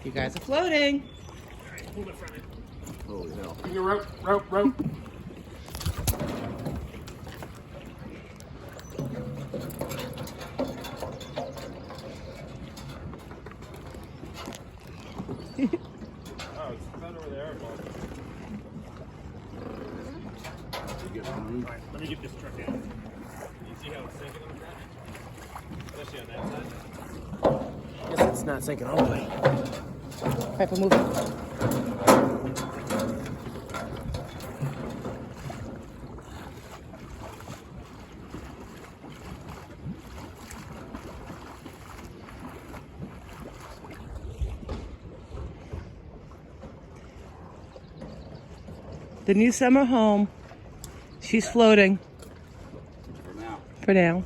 You guys are floating. Hold it from it. Holy hell. Bring the rope, rope. Oh, it's not over there. Alright, let me get this truck out. You see how it's sinking on the truck? Especially on that side. Guess it's not sinking all the way. Piper, move it. The new summer home. She's floating. For now. For now.